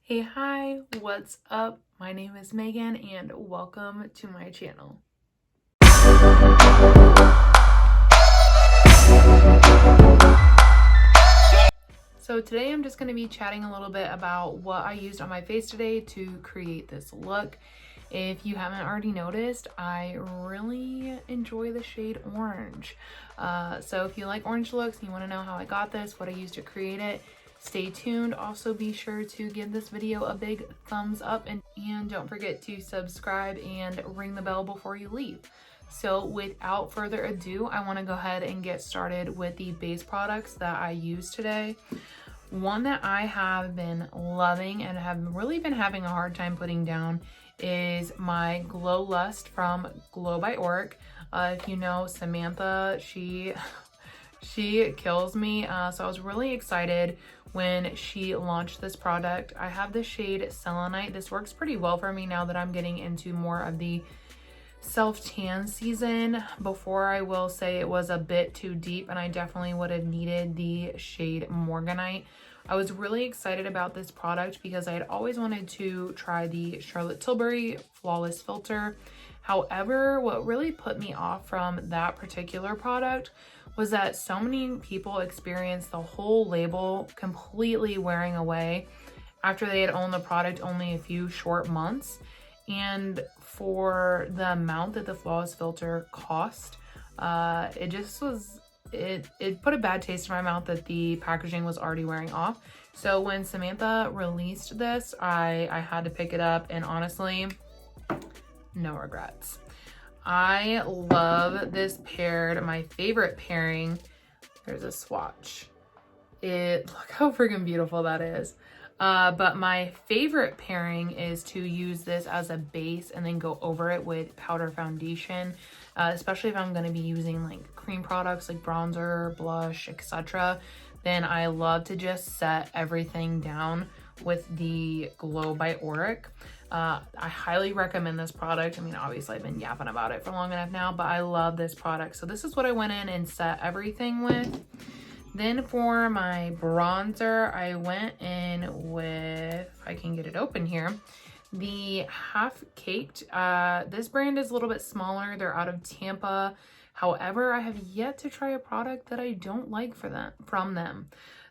Hey, hi, what's up? My name is Megan and welcome to my channel. So today I'm just going to be chatting a little bit about what I used on my face today to create this look. If you haven't already noticed, I really enjoy the shade orange. So if you like orange looks and you want to know how I got this, what I used to create it, stay tuned. Also be sure to give this video a big thumbs up and don't forget to subscribe and ring the bell before you leave. So without further ado, I want to go ahead and get started with the base products that I used today. One that I have been loving and have really been having a hard time putting down is my Glow Lust from Glow by Auric. If you know Samantha, she kills me. So I was really excited when she launched this product. I have the shade Selenite. This works pretty well for me now that I'm getting into more of the self-tan season. Before, I will say it was a bit too deep and I definitely would have needed the shade Morganite. I was really excited about this product because I had always wanted to try the Charlotte Tilbury Flawless Filter. However, what really put me off from that particular product was that so many people experienced the whole label completely wearing away after they had owned the product only a few short months. And for the amount that the Flawless Filter cost, it just was, it put a bad taste in my mouth that the packaging was already wearing off. So when Samantha released this, I had to pick it up, and honestly, no regrets. I love this paired. My favorite pairing, there's a swatch. Look how freaking beautiful that is. But my favorite pairing is to use this as a base and then go over it with powder foundation, especially if I'm going to be using like cream products like bronzer, blush, etc. Then I love to just set everything down with the Glow by Auric. I highly recommend this product. I mean, obviously I've been yapping about it for long enough now, but I love this product. So this is what I went in and set everything with. Then for my bronzer, I went in with, if I can get it open here, the HalfCaked. This brand is a little bit smaller. They're out of Tampa. However, I have yet to try a product that I don't like from them.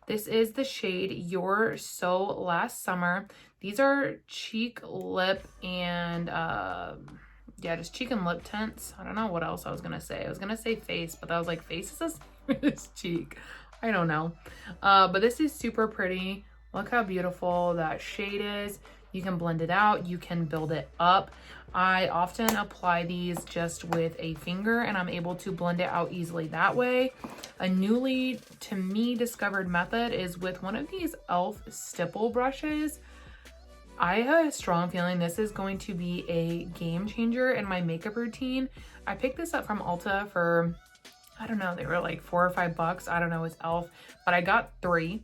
This is the shade You're So Last Summer. These are cheek, lip, and yeah, just cheek and lip tints. I don't know what else I was gonna say. I was gonna say face, but I was like, face is this cheek. I don't know. But this is super pretty. Look how beautiful that shade is. You can blend it out. You can build it up. I often apply these just with a finger and I'm able to blend it out easily that way. A newly, to me, discovered method is with one of these e.l.f. stipple brushes. I have a strong feeling this is going to be a game changer in my makeup routine. I picked this up from Ulta for, I don't know, they were like $4 or $5. I don't know, it's e.l.f., but I got 3.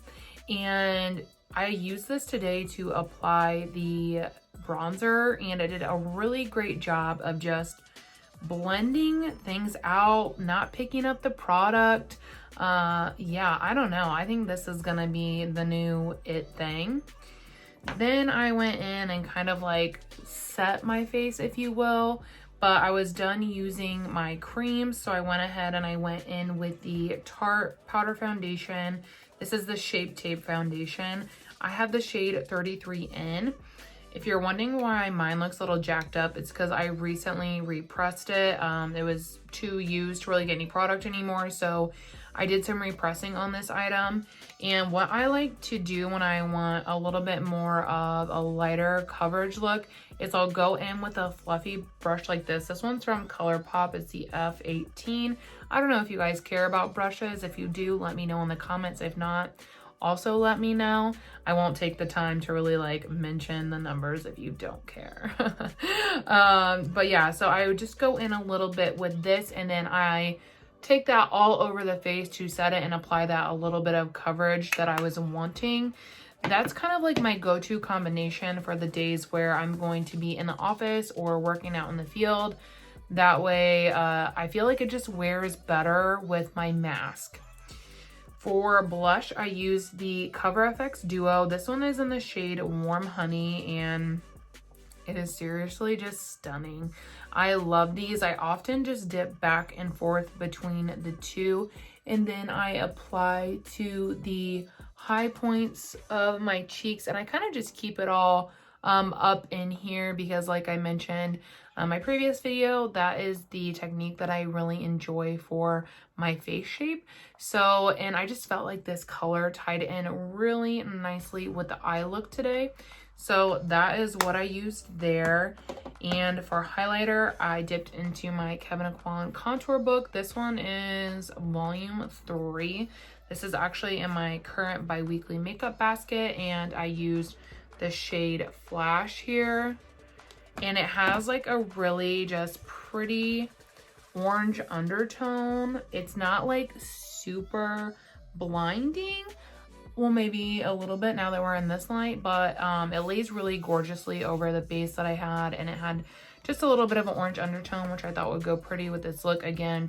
And I used this today to apply the bronzer, and it did a really great job of just blending things out, not picking up the product. Yeah, I don't know. I think this is gonna be the new it thing. Then I went in and kind of like set my face, if you will. But I was done using my cream, so I went ahead and I went in with the Tarte Powder Foundation. This is the Shape Tape Foundation. I have the shade 33N. If you're wondering why mine looks a little jacked up, it's because I recently repressed it. It was too used to really get any product anymore, so I did some repressing on this item. And what I like to do when I want a little bit more of a lighter coverage look is I'll go in with a fluffy brush like this. This one's from ColourPop. It's the F18. I don't know if you guys care about brushes. If you do, let me know in the comments. If not, also let me know. I won't take the time to really like mention the numbers if you don't care. But yeah, so I would just go in a little bit with this, and then I take that all over the face to set it and apply that a little bit of coverage that I was wanting. That's kind of like my go-to combination for the days where I'm going to be in the office or working out in the field. That way, I feel like it just wears better with my mask. For blush, I used the CoverFX Duo. This one is in the shade Warm Honey, and it is seriously just stunning. I love these. I often just dip back and forth between the two, and then I apply to the high points of my cheeks, and I kind of just keep it all up in here because, like I mentioned my previous video, that is the technique that I really enjoy for my face shape. So, and I just felt like this color tied in really nicely with the eye look today. So that is what I used there. And for highlighter, I dipped into my Kevyn contour book. This one is volume 3. This is actually in my current bi-weekly makeup basket, and I used the shade Flash here. And it has like a really just pretty orange undertone. It's not like super blinding. Well, maybe a little bit now that we're in this light, but it lays really gorgeously over the base that I had, and it had just a little bit of an orange undertone, which I thought would go pretty with this look. Again,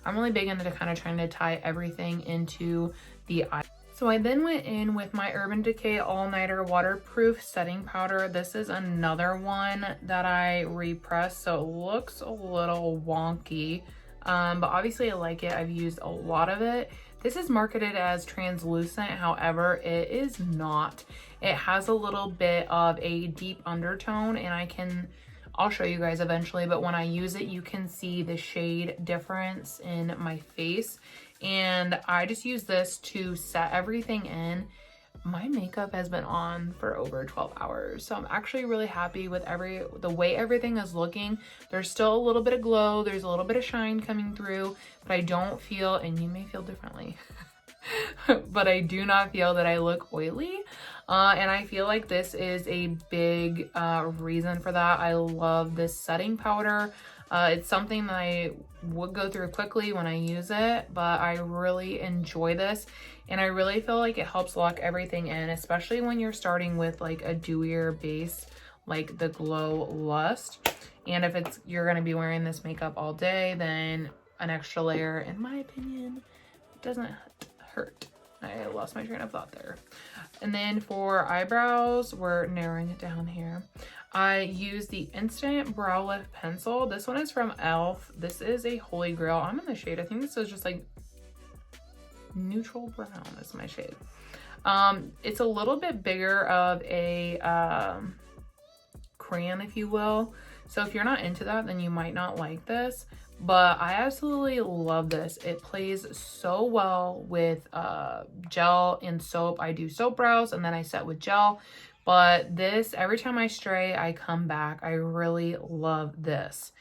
I'm really big into kind of trying to tie everything into the eye. So I then went in with my Urban Decay All Nighter Waterproof Setting Powder. This is another one that I repressed, so it looks a little wonky, but obviously I like it. I've used a lot of it. This is marketed as translucent, however, it is not. It has a little bit of a deep undertone, and I'll show you guys eventually, but when I use it, you can see the shade difference in my face. And I just use this to set everything in. My makeup has been on for over 12 hours, so I'm actually really happy with the way everything is looking. There's still a little bit of glow, there's a little bit of shine coming through, but I don't feel, and you may feel differently, but I do not feel that I look oily. And I feel like this is a big reason for that. I love this setting powder. It's something that I would go through quickly when I use it, but I really enjoy this, and I really feel like it helps lock everything in, especially when you're starting with like a dewier base like the Glow Lust. And if you're going to be wearing this makeup all day, then an extra layer, in my opinion, doesn't hurt. I lost my train of thought there. And then for eyebrows, we're narrowing it down here. I use the Instant Brow Lift Pencil. This one is from e.l.f. This is a holy grail. I'm in the shade, I think this is just like neutral brown is my shade. It's a little bit bigger of a crayon, if you will. So if you're not into that, then you might not like this. But I absolutely love this. It plays so well with gel and soap. I do soap brows and then I set with gel. But this, every time I stray, I come back. I really love this.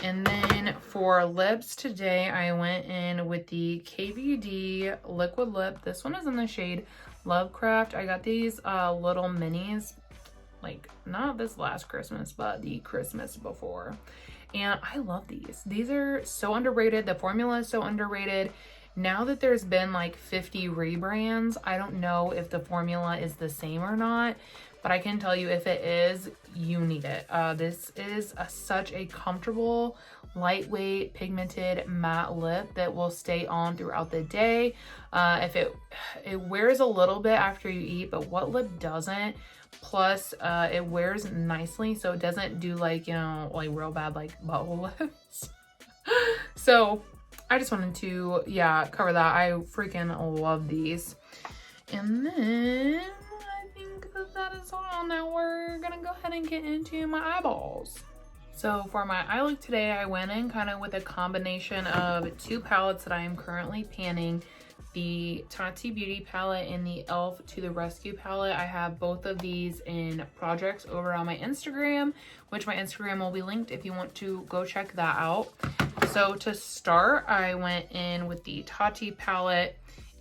And then for lips today, I went in with the KVD Liquid Lip. This one is in the shade Lovecraft. I got these little minis, like not this last Christmas, but the Christmas before. And I love these. These are so underrated. The formula is so underrated. Now that there's been like 50 rebrands, I don't know if the formula is the same or not, but I can tell you if it is, you need it. This is such a comfortable, lightweight, pigmented matte lip that will stay on throughout the day. If it wears a little bit after you eat, but what lip doesn't? Plus, it wears nicely, so it doesn't do like, you know, like real bad like bubble lips. So I just wanted to, yeah, cover that. I freaking love these. And then I think that is all. Now we're gonna go ahead and get into my eyeballs. So for my eye look today, I went in kind of with a combination of two palettes that I am currently panning. The Tati Beauty palette and the e.l.f. To the Rescue palette. I have both of these in projects over on my Instagram, which my Instagram will be linked if you want to go check that out. So to start, I went in with the Tati palette,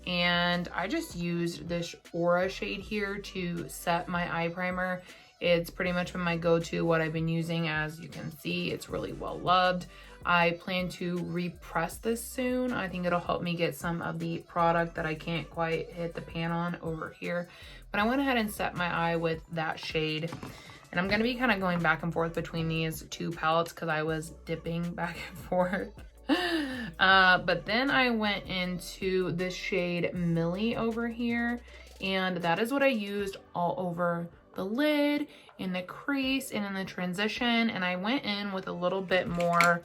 and I just used this Aura shade here to set my eye primer. It's pretty much been my go-to, what I've been using. As you can see, it's really well loved. I plan to repress this soon. I think it'll help me get some of the product that I can't quite hit the pan on over here. But I went ahead and set my eye with that shade. And I'm going to be kind of going back and forth between these two palettes because I was dipping back and forth. But then I went into this shade Millie over here, and that is what I used all over the lid, in the crease, and in the transition. And I went in with a little bit more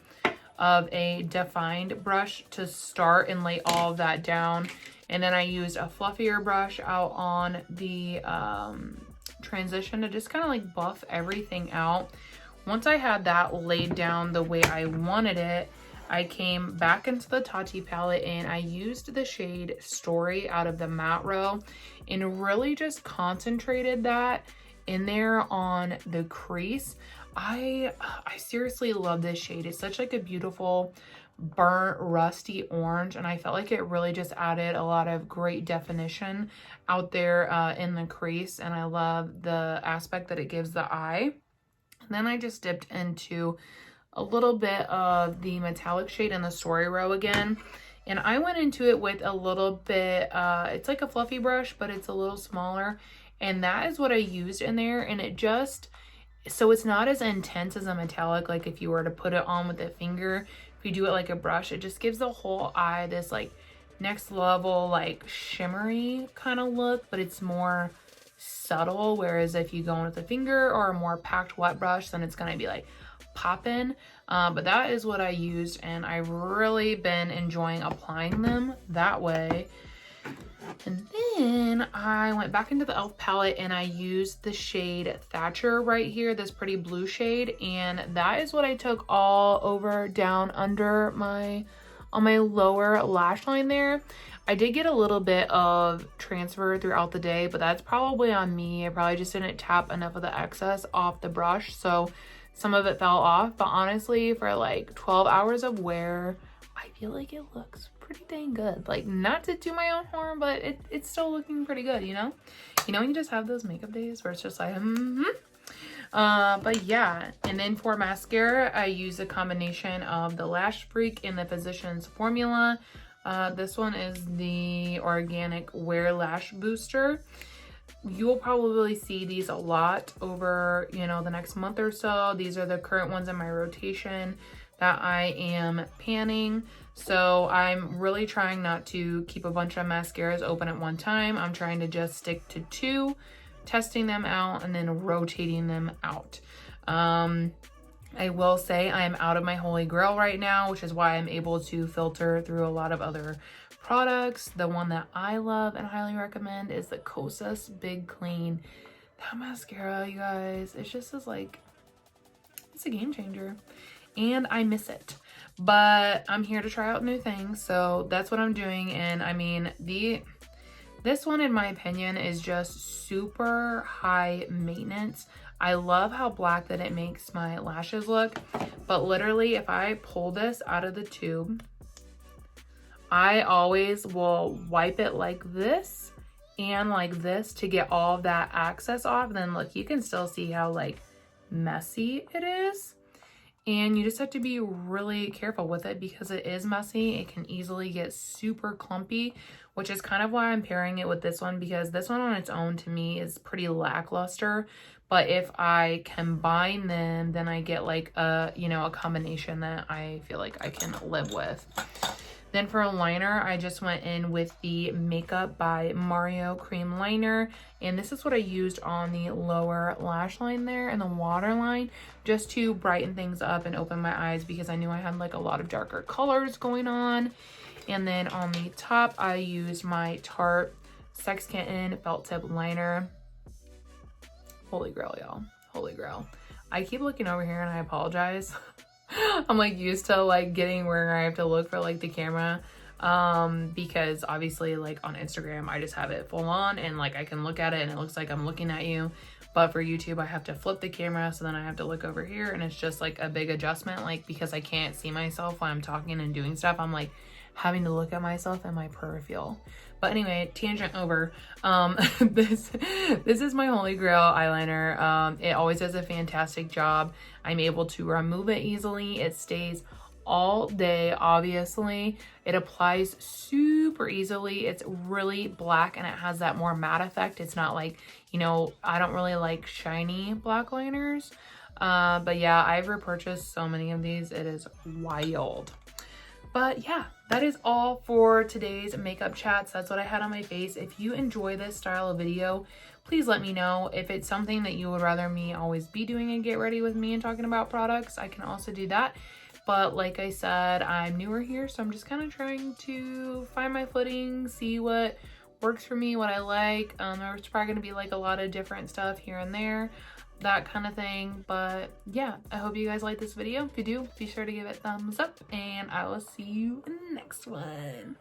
of a defined brush to start and lay all of that down. And then I used a fluffier brush out on the transition to just kind of like buff everything out. Once I had that laid down the way I wanted it, I came back into the Tati palette and I used the shade Story out of the matte row and really just concentrated that in there on the crease. I seriously love this shade. It's such like a beautiful burnt rusty orange, and I felt like it really just added a lot of great definition out there in the crease, and I love the aspect that it gives the eye. And then I just dipped into a little bit of the metallic shade in the Story row again, and I went into it with a little bit it's like a fluffy brush, but it's a little smaller, and that is what I used in there. And it just, so it's not as intense as a metallic, like if you were to put it on with a finger. If you do it like a brush, it just gives the whole eye this like next level like shimmery kind of look, but it's more subtle. Whereas if you go in with a finger or a more packed wet brush, then it's gonna be like poppin'. But that is what I used, and I've really been enjoying applying them that way. And then I went back into the e.l.f. palette and I used the shade Thatcher right here, this pretty blue shade, and that is what I took all over down under my, on my lower lash line there. I did get a little bit of transfer throughout the day, but that's probably on me. I probably just didn't tap enough of the excess off the brush, so some of it fell off. But honestly, for like 12 hours of wear, I feel like it looks pretty dang good. Like, not to do my own horn, but it's still looking pretty good, you know? You know when you just have those makeup days where it's just like, but yeah. And then for mascara, I use a combination of the Lash Freak and the Physicians Formula. This one is the Organic Wear Lash Booster. You'll probably see these a lot over, you know, the next month or so. These are the current ones in my rotation that I am panning. So I'm really trying not to keep a bunch of mascaras open at one time. I'm trying to just stick to 2, testing them out and then rotating them out. I will say I am out of my holy grail right now, which is why I'm able to filter through a lot of other products. The one that I love and highly recommend is the Kosas Big Clean. That mascara, you guys, it's just as like, it's a game changer. And I miss it, but I'm here to try out new things, so that's what I'm doing. And I mean, this one, in my opinion, is just super high maintenance. I love how black that it makes my lashes look, but literally if I pull this out of the tube, I always will wipe it like this and like this to get all of that excess off. And then look, you can still see how like messy it is. And you just have to be really careful with it because it is messy. It can easily get super clumpy, which is kind of why I'm pairing it with this one, because this one on its own to me is pretty lackluster. But if I combine them, then I get like a, you know, a combination that I feel like I can live with. Then for a liner, I just went in with the Makeup by Mario Cream Liner. And this is what I used on the lower lash line there and the waterline, just to brighten things up and open my eyes, because I knew I had like a lot of darker colors going on. And then on the top, I used my Tarte Sex Kitten Felt Tip Liner. Holy grail, y'all. Holy grail. I keep looking over here and I apologize. I'm like used to like getting where I have to look for like the camera, because obviously like on Instagram I just have it full on and like I can look at it and it looks like I'm looking at you, but for YouTube I have to flip the camera, so then I have to look over here and it's just like a big adjustment, like because I can't see myself when I'm talking and doing stuff. I'm like having to look at myself in my peripheral. But anyway, tangent over. This is my holy grail eyeliner. It always does a fantastic job. I'm able to remove it easily. It stays all day, obviously. It applies super easily. It's really black and it has that more matte effect. It's not like, you know, I don't really like shiny black liners. But yeah, I've repurchased so many of these. It is wild. But yeah, that is all for today's makeup chats. That's what I had on my face. If you enjoy this style of video, please let me know. If it's something that you would rather me always be doing and get ready with me and talking about products, I can also do that. But like I said, I'm newer here, so I'm just kind of trying to find my footing, see what works for me, what I like. There's probably going to be like a lot of different stuff here and there, that kind of thing. But yeah, I hope you guys like this video. If you do, be sure to give it a thumbs up, and I will see you in the next one.